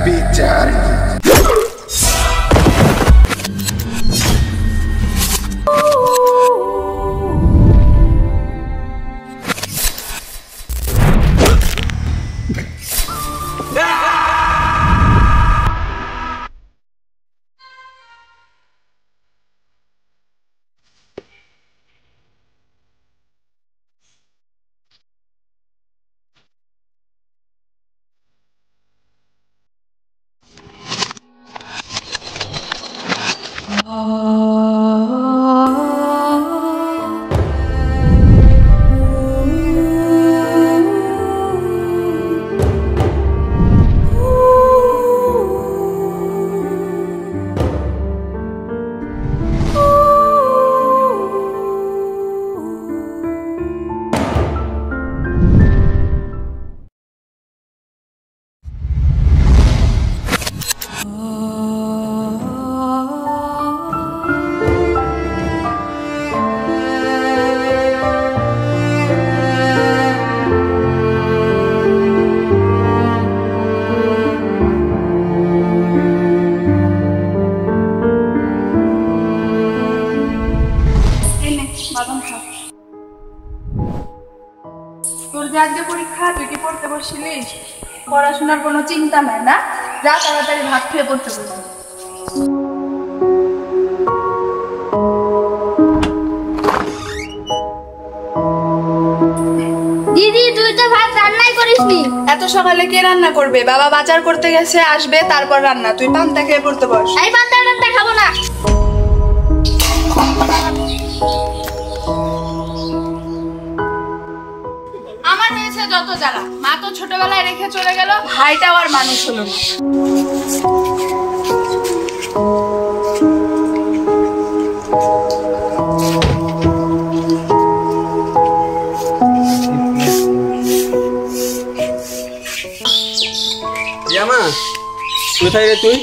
বিচার তোর যে আজকে পরীক্ষা, তুই কি পড়তে বসছিলিস? পড়াশোনার কোনো চিন্তা নাই না? যা তাড়াতাড়ি ভাত খেয়ে পড়তে বসবি। দিদি, তুই তো ভাত রান্নাই করিসনি। এত সকালে কে রান্না করবে? বাবা বাজার করতে গেছে, আসবে তারপর রান্না। তুই পান্তা খেয়ে পড়তে বস। এই পান্তা টান্তা খাবো না। আমার হয়েছে যত জ্বালা। মা তো ছোটবেলায় রেখে চলে গেল, ভাইটাও আর মানুষ হলো না। কোথায় রে তুই?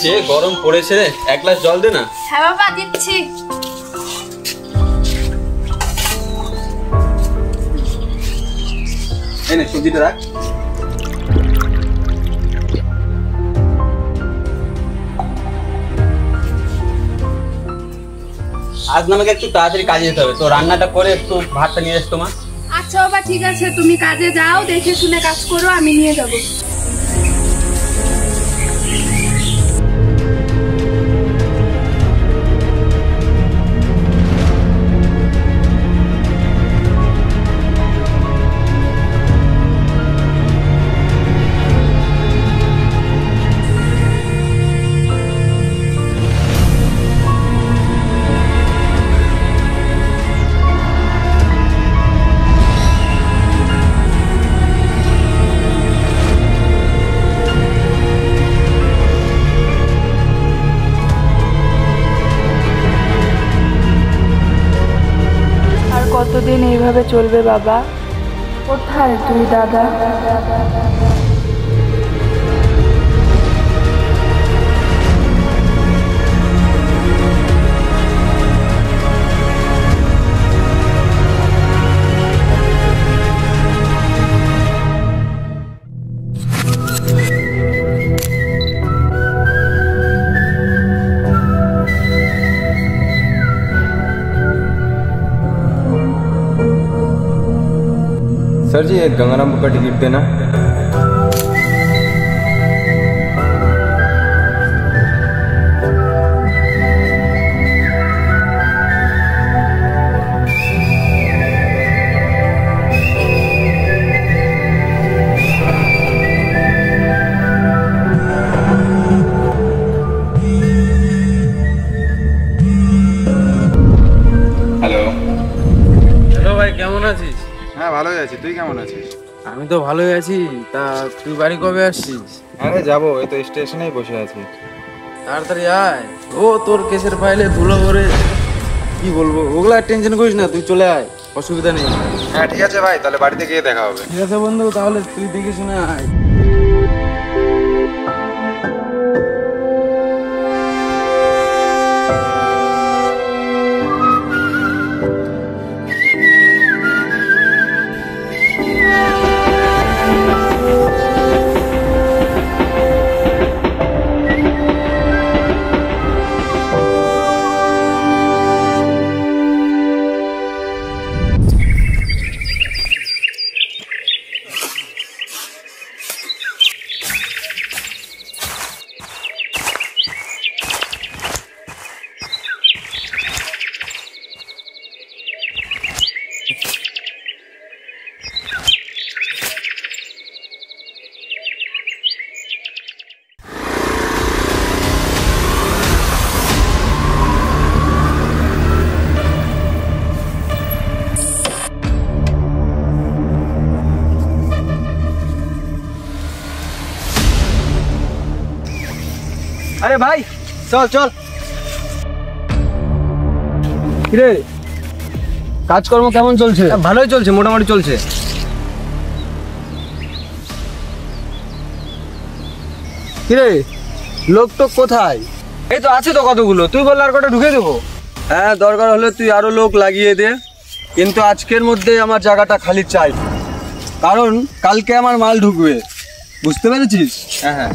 যে গরম পড়েছে রে, এক গ্লাস জল দে না। হ্যাঁ বাবা, দিচ্ছি। এই নে সবজিটা রাখ। আজ না আমাকে একটু তাড়াতাড়ি কাজে যেতে হবে, তো রান্নাটা করে একটু ভাতটা নিয়ে আসতো মা। আচ্ছা বাবা, ঠিক আছে, তুমি কাজে যাও, দেখে শুনে কাজ করো, আমি নিয়ে যাবো। কতদিন এইভাবে চলবে বাবা? কোথায় তুই দাদা? सर जी, एक गंगाराम का टिकट देना। হ্যালো হ্যালো ভাই, কেমন আছিস? হ্যাঁ, ভালোই আছি। তুই কেমন আছিস? আমি তো ভালোই আছি। তা তুই বাড়ি কবে আসছিস? আরে যাবো, এই তো স্টেশনেই বসে আছি। তাড়াতাড়ি আয়। ও তোর কেসের ফাইলে ধুলো ভরে, কি বলবো, ওগুলা টেনশন করিস না, তুই চলে আয়, অসুবিধা নেই। হ্যাঁ ঠিক আছে ভাই, তাহলে বাড়িতে গিয়ে দেখা হবে। ঠিক আছে বন্ধু, তাহলে তুই দেখে শুনে আয়। আরে ভাই চল চল। কিরে কাজকর্ম কেমন চলছে? ভালোই চলছে, মোটামুটি চলছে। কিরে লোক তো কোথায়? এই তো আছে তো কতগুলো, তুই বললে আর কটা ঢুকে দেবো। হ্যাঁ দরকার হলে তুই আরো লোক লাগিয়ে দে, কিন্তু আজকের মধ্যে আমার জায়গাটা খালি চাই, কারণ কালকে আমার মাল ঢুকবে, বুঝতে পেরেছিস? হ্যাঁ হ্যাঁ।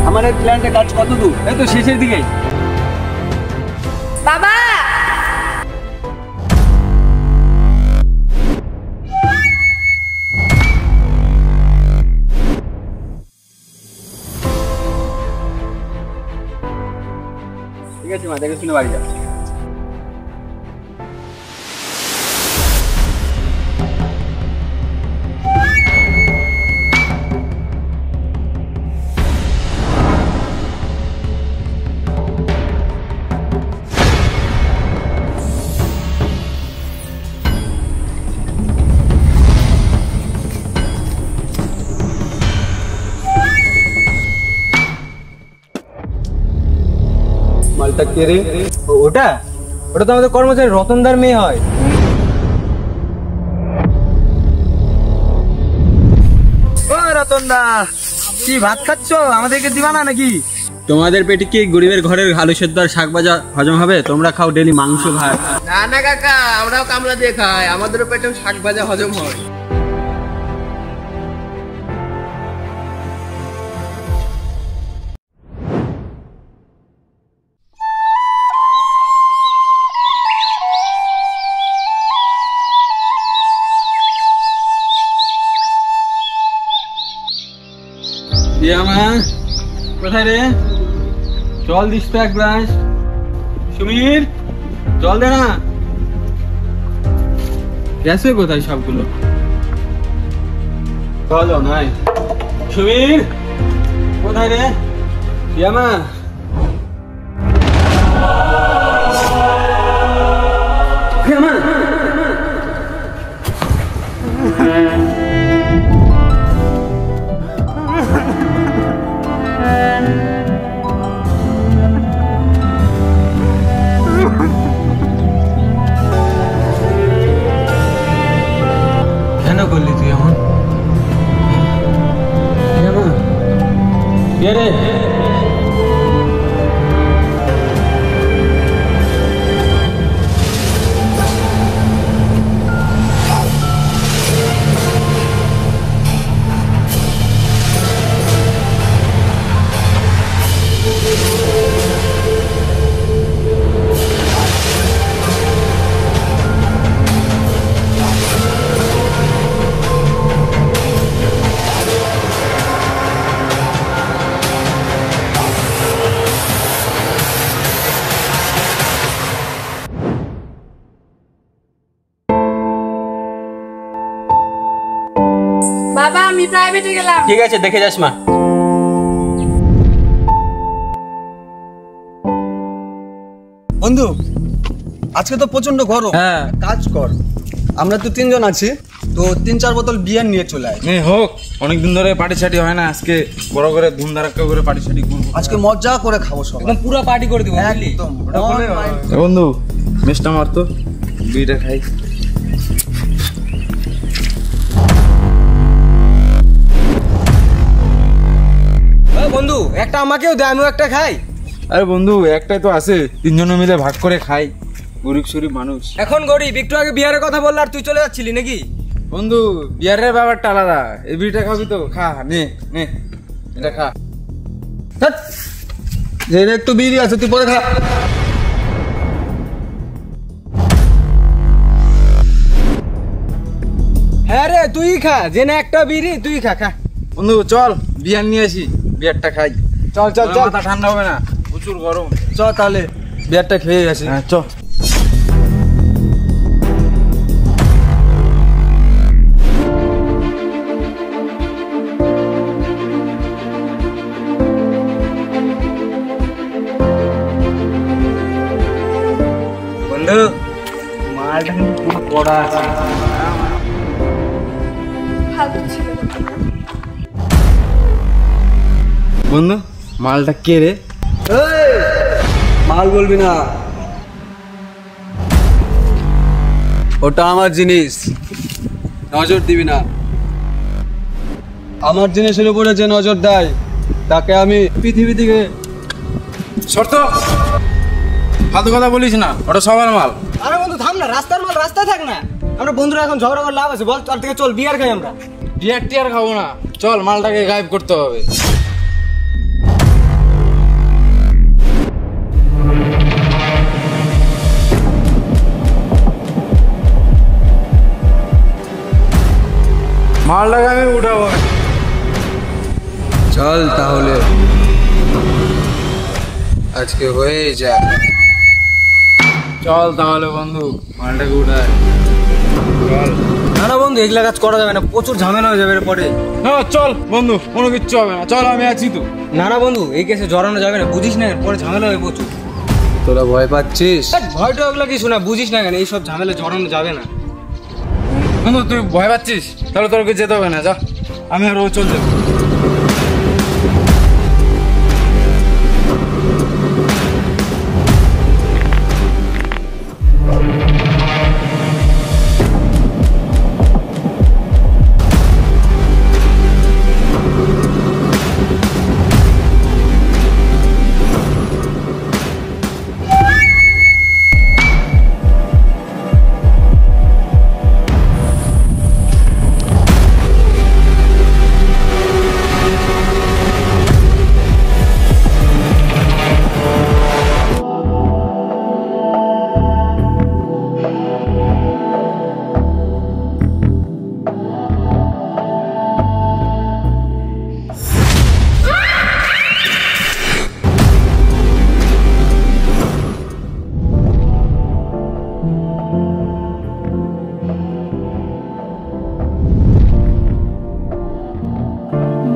আমাদের প্ল্যান্টে কাজ কত দূর? এই তো শেষের দিকে। বাবা ঠিক আছে মা, দেখে শুনে বাড়ি যা। মালটা কে রে? ওটা ওটা তো আমাদের কর্মচারী রতনদার মেয়ে হয়। ও রতনদা, কি ভাত খাচ্ছ? আমাদেরকে দিবা না নাকি? তোমাদের পেটে কি গরিবের ঘরের আলু সেদ্ধ আর শাক ভাজা হজম হবে? তোমরা খাও ডেলি মাংস ভাত। না না কাকা, আমরাও কামলা দিয়ে খাই, আমাদেরও পেটেও শাক ভাজা হজম হয়। কোথায় রে? জল দিস তো এক গ্লাস। সুমির জল দে না। গেছে কোথায় সবগুলো? চলো নাই। সুমির কোথায় রে? ইয়ামা ইয়ামা কেন করলি তুই এমন? কে রে? বাবা আমি প্রাইভেটে গেলাম। ঠিক আছে, দেখে যাস মা। বন্ধু আজকে তো প্রচন্ড গরম। হ্যাঁ কাজ কর, আমরা তো 3 জন আছি, তো 3-4 বোতল বিয়ার নিয়ে চলে আয়। হোক, অনেকদিন ধরে পার্টি ছাটি হয় না, আজকে বড় করে ধুমধারাক্কা করে পার্টি ছাটি করবো। আজকে মজা করে খাবো সব, একদম পুরো পার্টি করে দিব। একদম বন্ধু মিষ্টা মারতো, বিটা খাই। বন্ধু একটা আমাকেও দে, আমিও একটা খাই। আরে বন্ধু একটাই তো আছে, 3 জন মিলে ভাগ করে খাই, গরিব শরীফ মানুষ। এখন গরিব, একটু আগে বিয়ারের কথা বললে আর তুই চলে যাচ্ছিলি নাকি? বন্ধু বিয়ারের ব্যাপারটা আলাদা, এই বিড়িটা খাবি তো খা, নে নে এটা খা। যে একটু বিড়ি আছে তুই পরে খা। হ্যাঁ রে তুই খা, যে না একটা বিড়ি তুই খা খা। বন্ধু চল বিয়ার নিয়ে আসি, বিয়ারটা খাই। চল চল চল, মাথা ঠান্ডা হবে না, প্রচুর গরম। চ তাহলে বিয়ারটা খেয়ে আসি। হ্যাঁ চ। বন্ধু মালটা কিন্তু পুরো কড়া আছে। ফালতু ছিল। বন্ধু মালটা কে রে? এই, মাল বলবি না, ওটা আমার জিনিস, নজর দিবি না। আমার জিনিসের উপরে যে নজর দেয় তাকে আমি পৃথিবী থেকে শর্ত ফালতু কথা বলিস না, ওটা সবার মাল। আরে বন্ধু থাম না, রাস্তার মাল রাস্তায় থাক না। আমরা বন্ধুরা এখন ঝগড়া করে লাভ আছে বল? তার থেকে চল বিয়ার খাই আমরা। বিয়ার টিয়ার খাবো না, চল মালটাকে গায়েব করতে হবে। মালটাকে আমি উঠাবো। চল তাহলে আজকে হয়ে যা। চল তাহলে বন্ধু মালটাকে উঠায়। চল। না না বন্ধু, এগুলা কাজ করা যাবে না, প্রচুর ঝামেলা হয়ে যাবে পরে। না চল বন্ধু, কোনো কিচ্ছু হবে না, চল আমি আছি তো। না না বন্ধু, এই কেসে জড়ানো যাবে না, বুঝিস না পরে ঝামেলা হবে প্রচুর। তোরা ভয় পাচ্ছিস? ভয়টা ওগুলো কিছু না, বুঝিস না কেন এইসব ঝামেলা জড়ানো যাবে না। বন্ধু তুই ভয় পাচ্ছিস, তাহলে তোকে যেতে হবে না, যা আমি আর ও চল যাবো।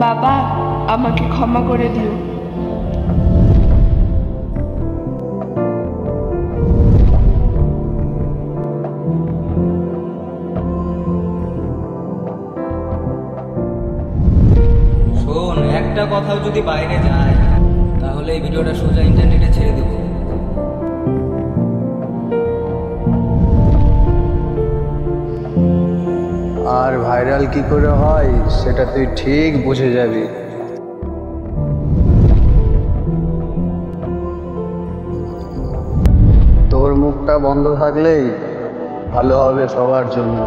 বাবা আমাকে ক্ষমা করে দিও। শোন, একটা কথাও যদি বাইরে যায় তাহলে এই ভিডিওটা সোজা ইন্টারনেটে ছেড়ে দেবো। আর ভাইরাল কি করে হয় সেটা তুই ঠিক বুঝে যাবি। তোর মুখটা বন্ধ থাকলেই ভালো হবে সবার জন্য।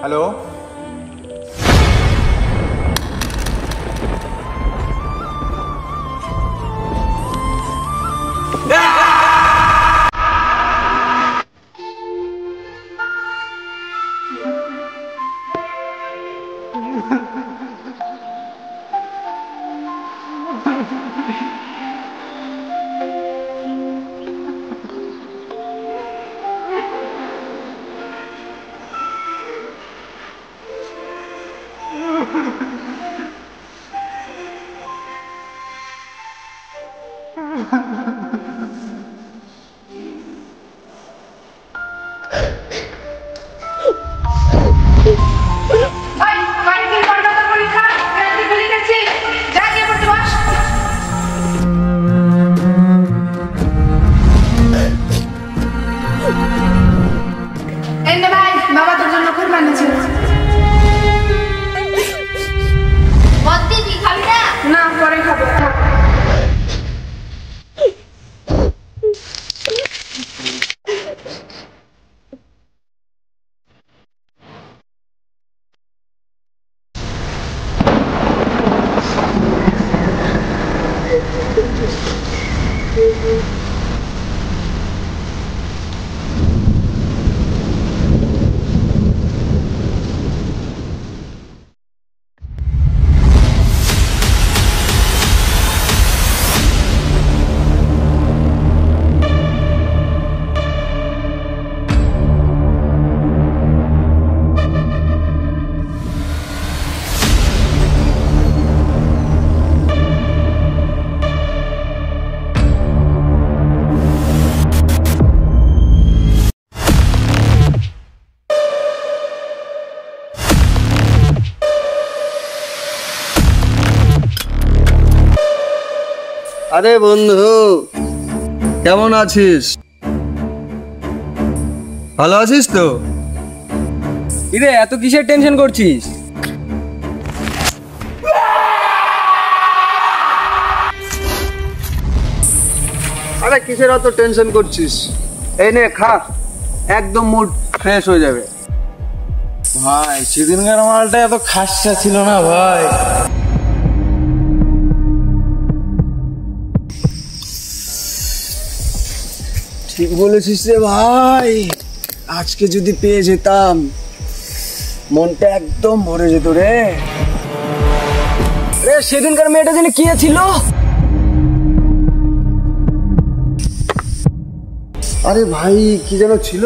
হ্যালো, বাবা তোর জন্য কুরবান ছিল বদ্দি তুই খাবি না? না আরে বন্ধু, কেমন আছিস? ভালো আছিস তো? কিরে এত কিসের টেনশন করছিস? আরে কিসের অত টেনশন করছিস? এই নে খা, একদম মুড ফ্রেশ হয়ে যাবে। ভাই সেদিনকার মালটা এত খাসা ছিল না ভাই। ঠিক বলেছিস রে ভাই, আজকে যদি পেয়ে যেতাম মনটা একদম ভরে যেত রে। রে সেদিনকার মেয়েটা জানি কি ছিল? আরে ভাই কি যেন ছিল?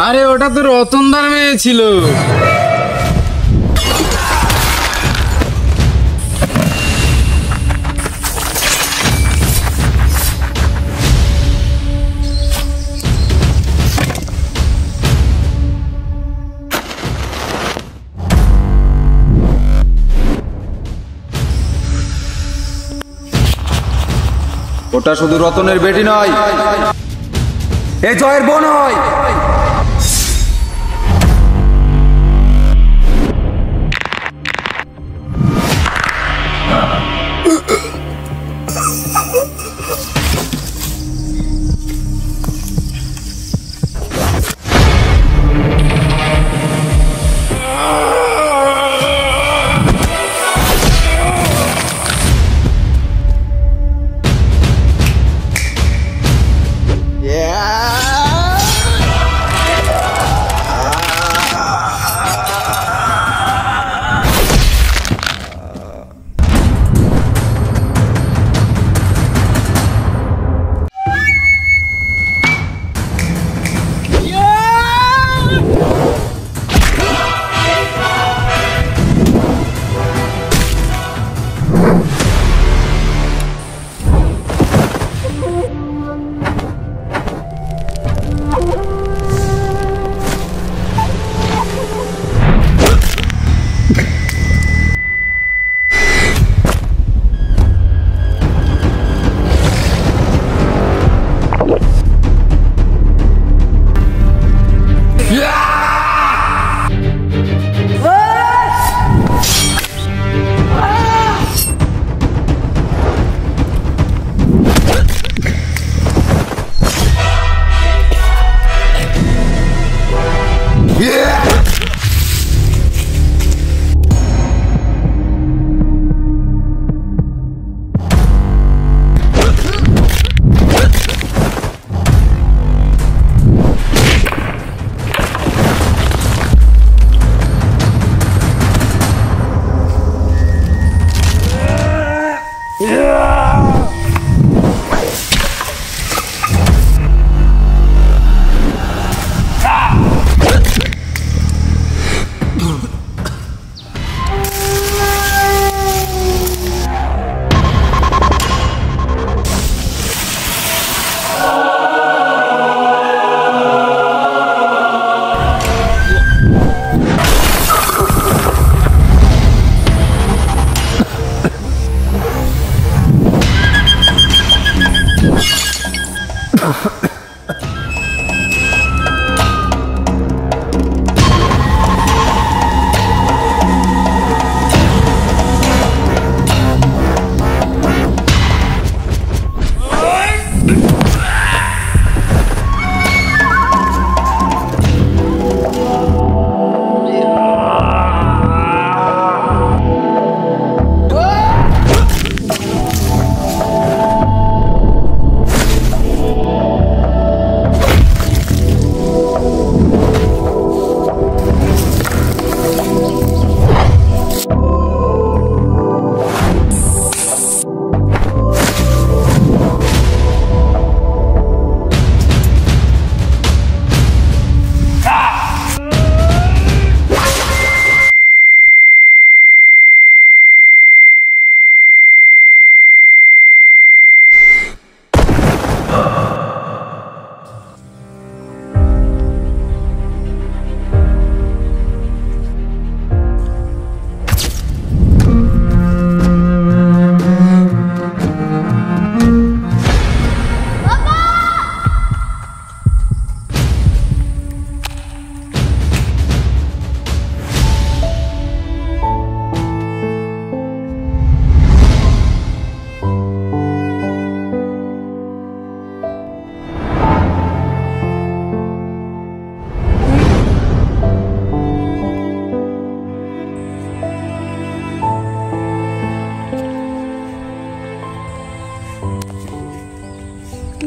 আরে ওটা তো রতনদার মেয়ে ছিল। ওটা শুধু রতনের বেটি নয়, এ জয়ের বোন হয়।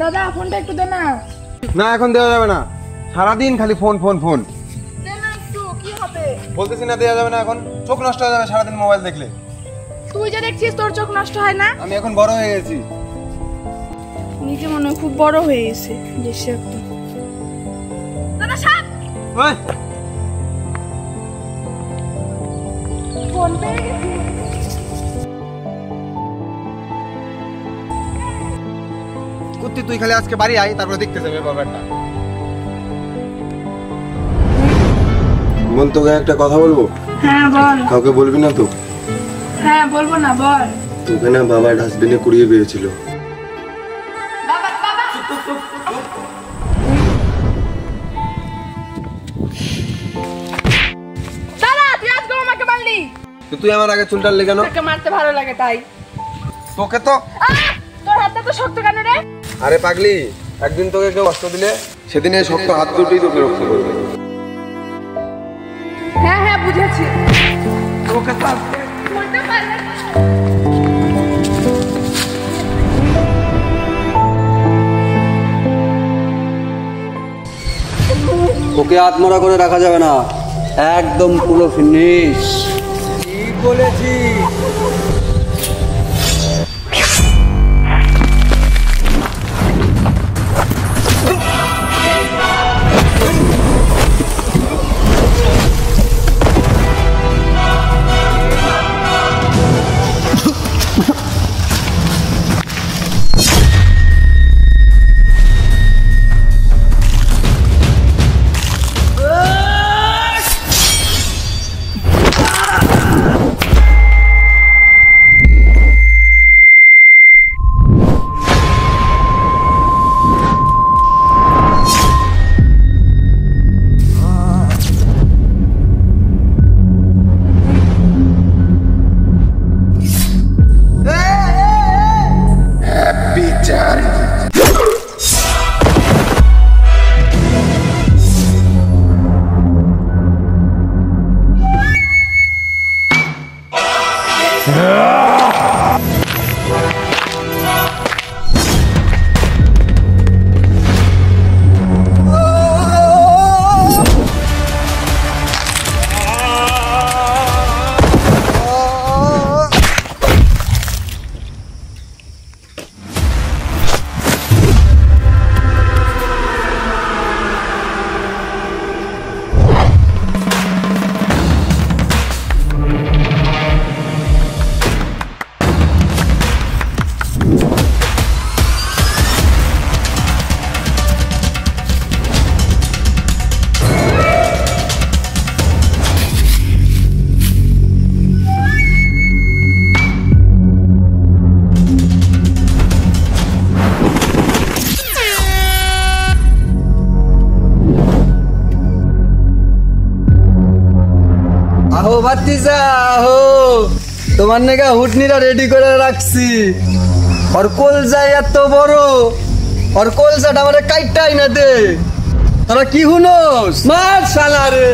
দাদা ফোনটা একটু দে না। না এখন দেওয়া যাবে না, সারাদিন খালি ফোন ফোন ফোন। দে না একটু, কি হবে? বলতেছি না দেওয়া যাবে না, এখন চোখ নষ্ট হয়ে যাবে সারাদিন মোবাইল দেখলে। তুই যে দেখছিস তোর চোখ নষ্ট হয় না? আমি এখন বড় হয়ে গেছি। নিজে মনে হয় খুব বড় হয়ে গেছে দেশে একটা। দাদা সাপ ওই ফোন পেয়ে গেছি। কুত্তি তুই খালি আজকে বাড়ি আয়, তারপরে দেখতে যাবে ব্যাপারটা। বল, তোকে একটা কথা বলবো। হ্যাঁ বল। কাউকে বলবি না তো? হ্যাঁ বলবো না, বল। তোকে না বাবা ডাস্টবিনে কুড়িয়ে পেয়েছিল। বাবা বাবা দাদা তুই আজকে আমাকে মারলি। তো তুই আমার আগে চুলটা লেগে না? তোকে মারতে ভালো লাগে তাই। তোকে তো তোর হাতটা তো শক্ত কেন রে? আরে পাগলি, একদিন তোকে কেউ কষ্ট দিলে সেদিন এই শক্ত হাত দুটোই তোকে রক্ষা করবে। হ্যাঁ হ্যাঁ বুঝেছি। তোকে তো আজকে বলতে পারলে ওকে আত্মরা করে রাখা যাবে না, একদম পুরো ফিনিশ। ঠিক বলেছি। আহো ভাতিজা আহো, তোমার নেগা হুটনিরা রেডি করে রাখছি। আর কলজা এত বড়, আর কলজাটা আমার কাইটাই না দে। তোরা কি হুনোস? মার শালা রে।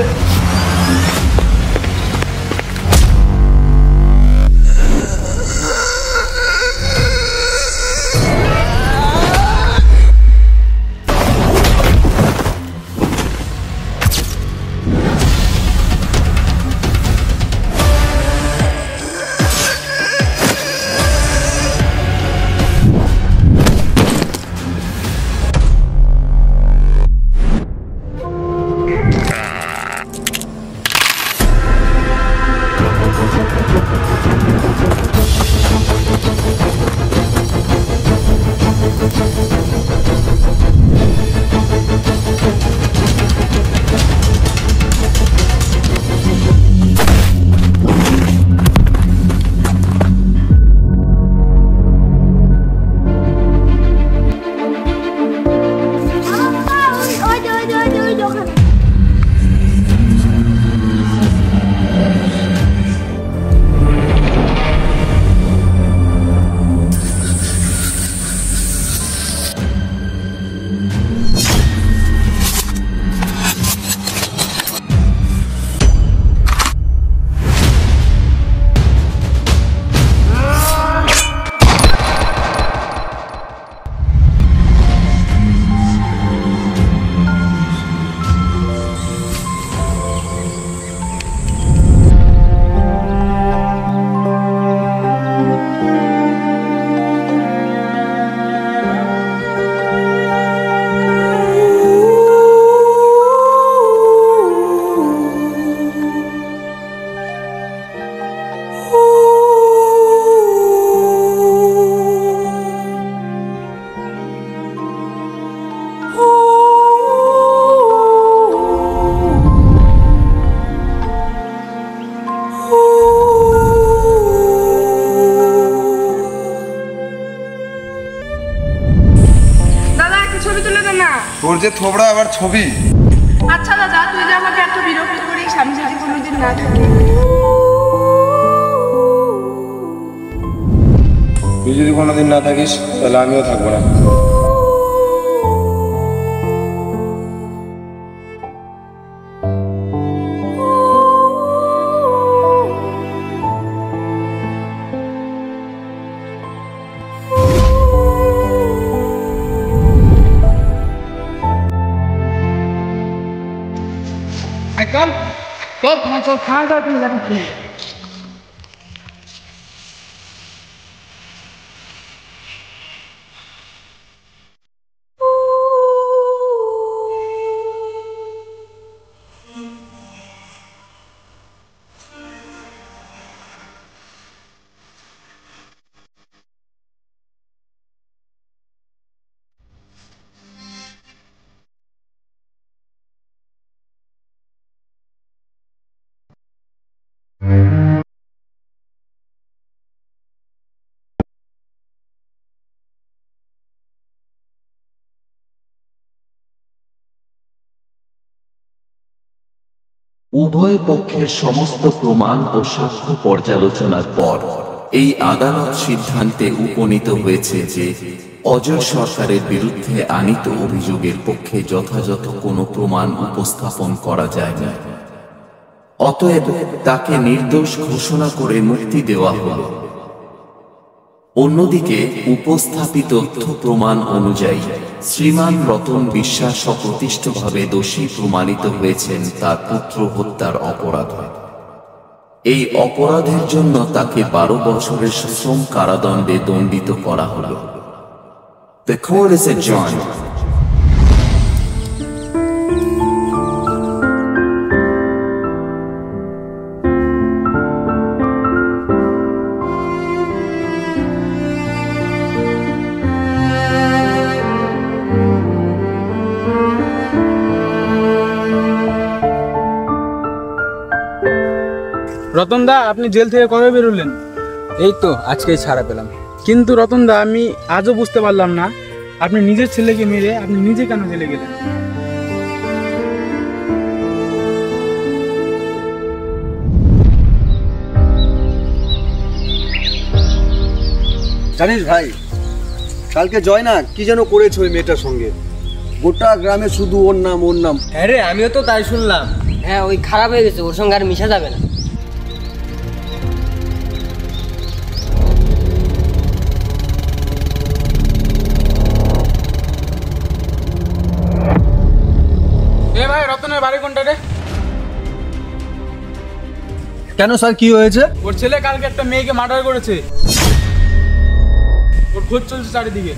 যে থোবড়া আবার ছবি। আচ্ছা দাদা, তুই যে আমাকে এত বিরক্ত করিস, আমি যদি কোনোদিন না থাকি। তুই যদি কোনোদিন না থাকিস তাহলে আমিও থাকবো না। উভয় পক্ষের সমস্ত প্রমাণ ও সাক্ষ্য পর্যালোচনার পর এই আদালত সিদ্ধান্তে উপনীত হয়েছে যে অজয় সরকারের বিরুদ্ধে আনীত অভিযোগের পক্ষে যথাযথ কোনো প্রমাণ উপস্থাপন করা যায় না। অতএব তাকে নির্দোষ ঘোষণা করে মুক্তি দেওয়া হল। অন্যদিকে উপস্থাপিত তথ্য প্রমাণ অনুযায়ী শ্রীমান রতন বিশ্বাস অপ্রতিষ্ঠভাবে দোষী প্রমাণিত হয়েছেন তার পুত্র হত্যার অপরাধে। এই অপরাধের জন্য তাকে 12 বছরের সশ্রম কারাদণ্ডে দণ্ডিত করা হল। The court is adjourned. Ratan দা, আপনি জেল থেকে কবে বেরোলেন? এই তো আজকেই ছাড়া পেলাম। কিন্তু রতন দা, আমি আজও বুঝতে পারলাম না আপনি নিজের ছেলেকে মেরে আপনি নিজে কেন জেলে গেলেন? জানিস ভাই, কালকে জয়না কি যেন করেছে ওই মেয়েটার সঙ্গে। গোটা গ্রামে শুধু ওর নাম ওর নাম। হ্যাঁ রে, আমিও তো তাই শুনলাম। হ্যাঁ, ওই খারাপ হয়ে গেছে, ওর সঙ্গে আর মিশা যাবে না। এ ভাই, রতনের বাড়ি কোনটা রে? কেন স্যার, কি হয়েছে? ওর ছেলে কালকে একটা মেয়েকে মার্ডার করেছে। ওর খোঁজ চলছে চারিদিকে।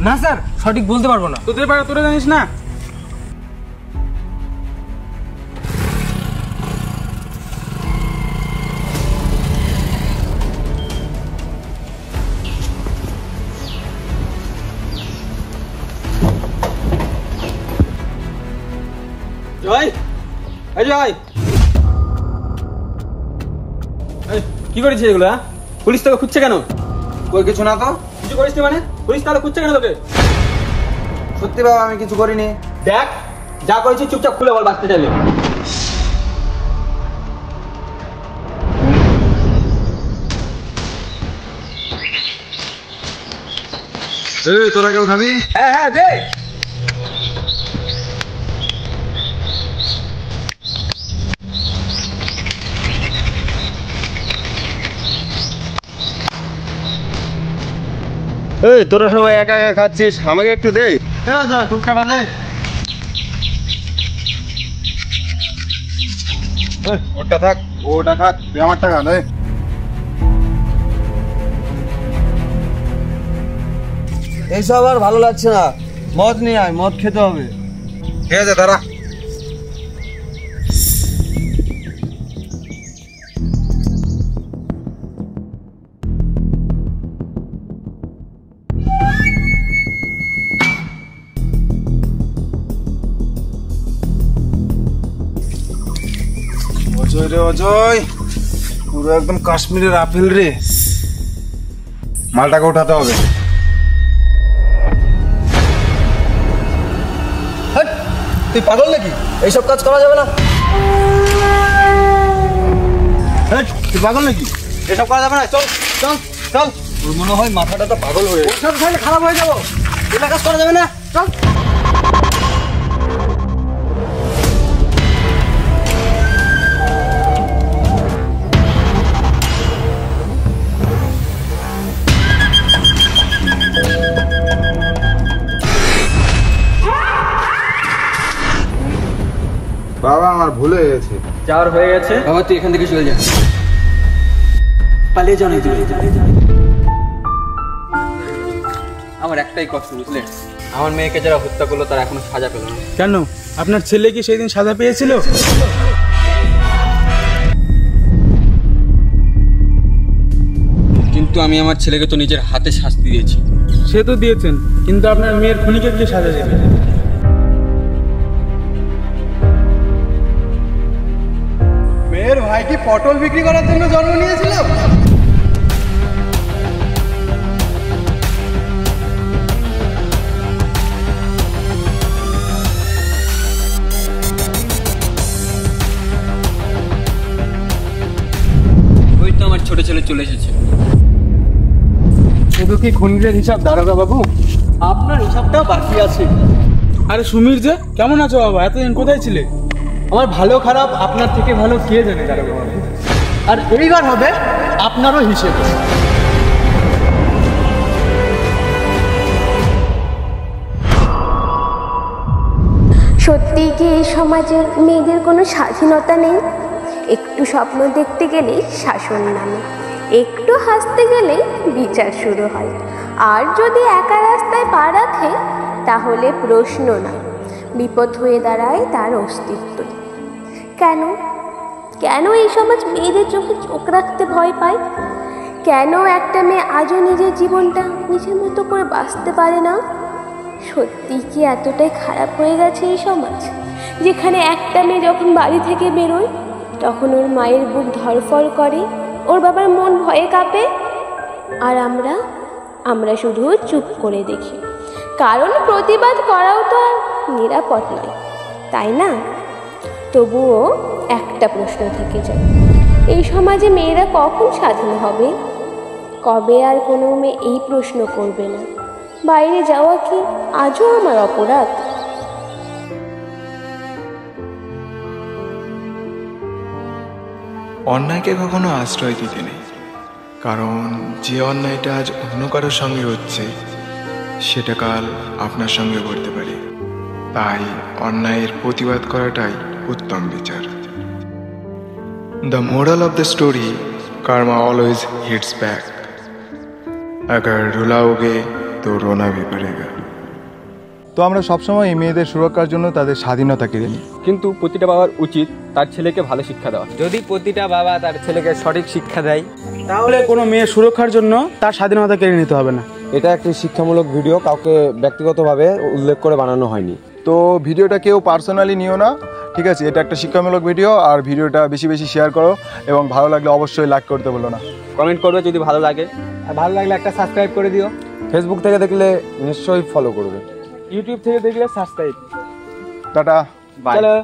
না স্যার, সঠিক বলতে পারবো না। তোদের পাড়া তোরা জানিস না? জয়, এই জয়, কি করেছিস এগুলো? পুলিশ তোকে খুঁজছে কেন? কই কিছু না তো। কিছু করিসনি মানে? পুলিশ তাহলে খুঁজছে কেন তোকে? সত্যি বাবা, আমি কিছু করিনি। দেখ, যা করেছিস চুপচাপ খুলে বল বাঁচতে চাইলে। তোরা কেউ খাবি? হ্যাঁ হ্যাঁ, দে। এই তোরা সবাই একা একা খাচ্ছিস, আমাকে একটু দে। হ্যাঁ যা, খুব খাবার দে। ওটা থাক, ওটা খাক, তুই আমার টাকা দে। এইসব আর ভালো লাগছে না, মদ নিয়ে আয়, মদ খেতে হবে। ঠিক আছে, দাঁড়া। অজয় রে অজয়, পুরো একদম কাশ্মীরের আপেল রে। মালটাকে উঠাতে হবে। হাট! তুই পাগল নাকি? এইসব কাজ করা যাবে না। হাট! তুই পাগল নাকি? এসব করা যাবে না। চল চল চল। তোর মনে হয় মাথাটা তো পাগল হয়ে গেছে। ওর সাথে খারাপ হয়ে যাবো। এটা কাজ করা যাবে না। চল। বাবা আমার ভুল হয়ে গেছে। যার হয়ে গেছে বাবা, তুই এখান থেকে চলে যা। পালিয়ে যাও না তুই। আমার একটাই কষ্ট, বুঝলে? আমার মেয়েকে যারা হত্যা করলো তারা এখনো সাজা পেল না। কেন? আপনার ছেলে কি সেই দিন সাজা পেয়েছিল? কিন্তু আমি আমার ছেলেকে তো নিজের হাতে শাস্তি দিয়েছি। সে তো দিয়েছেন, কিন্তু আপনার মেয়ের খুনিকে কি সাজা দেবেন? মেয়ের ভাই কি পটল বিক্রি করার জন্য জন্ম নিয়েছিল? ওই তো আমার ছোট ছেলে চলে এসেছে। শুধু কি খুনিদের হিসাব দারোগা বাবু? আপনার হিসাবটাও বাকি আছে। আরে সুমির যে, কেমন আছো বাবা? এতদিন কোথায় ছিলে? আমার ভালো খারাপ আপনার থেকে ভালো কে জানে দারোগা বাবু। আর এইবার হবে আপনারও হিসেব। সত্যি কি এই সমাজে মেয়েদের কোনো স্বাধীনতা নেই? একটু স্বপ্ন দেখতে গেলেই শাসন নামে, একটু হাসতে গেলেই বিচার শুরু হয়। আর যদি একা রাস্তায় পা রাখে তাহলে প্রশ্ন না, বিপদ হয়ে দাঁড়ায় তার অস্তিত্বই। কেন কেন এই সমাজ মেয়েদের চোখে চোখ রাখতে ভয় পায়? কেন একটা মেয়ে আজও নিজের জীবনটা নিজের মতো করে বাঁচতে পারে না? সত্যি কি এতটাই খারাপ হয়ে গেছে এই সমাজ, যেখানে একটা মেয়ে যখন বাড়ি থেকে বেরোয় তখন ওর মায়ের বুক ধড়ফড় করে, ওর বাবার মন ভয়ে কাঁপে, আর আমরা শুধু চুপ করে দেখি। কারণ প্রতিবাদ করাও তো আর নিরাপদ নয়, তাই না? তবুও একটা প্রশ্ন থেকে যায়, এই সমাজে মেয়েরা কখন স্বাধীন হবে? কবে আর কোনো মেয়ে এই প্রশ্ন করবে না, বাইরে যাওয়া কি আজও আমার অপরাধ? অন্যায়কে কখনো আশ্রয় দিতে নেই, কারণ যে অন্যায়টা আজ অন্য কারোর সঙ্গে হচ্ছে সেটা কাল আপনার সঙ্গে করতে পারে। তাই অন্যায়ের প্রতিবাদ করাটাই উত্তম বিচার। The moral of the story, karma always hits back. अगर रुलाओगे तो रोना भी पड़ेगा। তো আমরা সবসময় এই মেয়েদের সুরক্ষার জন্য তাদের স্বাধীনতা কেড়ে নিই, কিন্তু প্রতিটা বাবার উচিত তার ছেলেকে ভালো শিক্ষা দেওয়া। যদি প্রতিটা বাবা তার ছেলেকে সঠিক শিক্ষা দেয় তাহলে কোনো মেয়ের সুরক্ষার জন্য তার স্বাধীনতা কেড়ে নিতে হবে না। এটা একটি শিক্ষামূলক ভিডিও, কাউকে ব্যক্তিগতভাবে উল্লেখ করে বানানো হয়নি। তো ভিডিওটা কেউ পার্সোনালি নিও না, ঠিক আছে? এটা একটা শিক্ষামূলক ভিডিও, আর ভিডিওটা বেশি বেশি শেয়ার করো এবং ভালো লাগলে অবশ্যই লাইক করতে বলো না। কমেন্ট করবে যদি ভালো লাগে, আর ভালো লাগলে একটা সাবস্ক্রাইব করে দিও। ফেসবুক থেকে দেখলে নিশ্চয়ই ফলো করবে, ইউটিউব থেকে দেখলে সাবস্ক্রাইব। টাটা, চলো।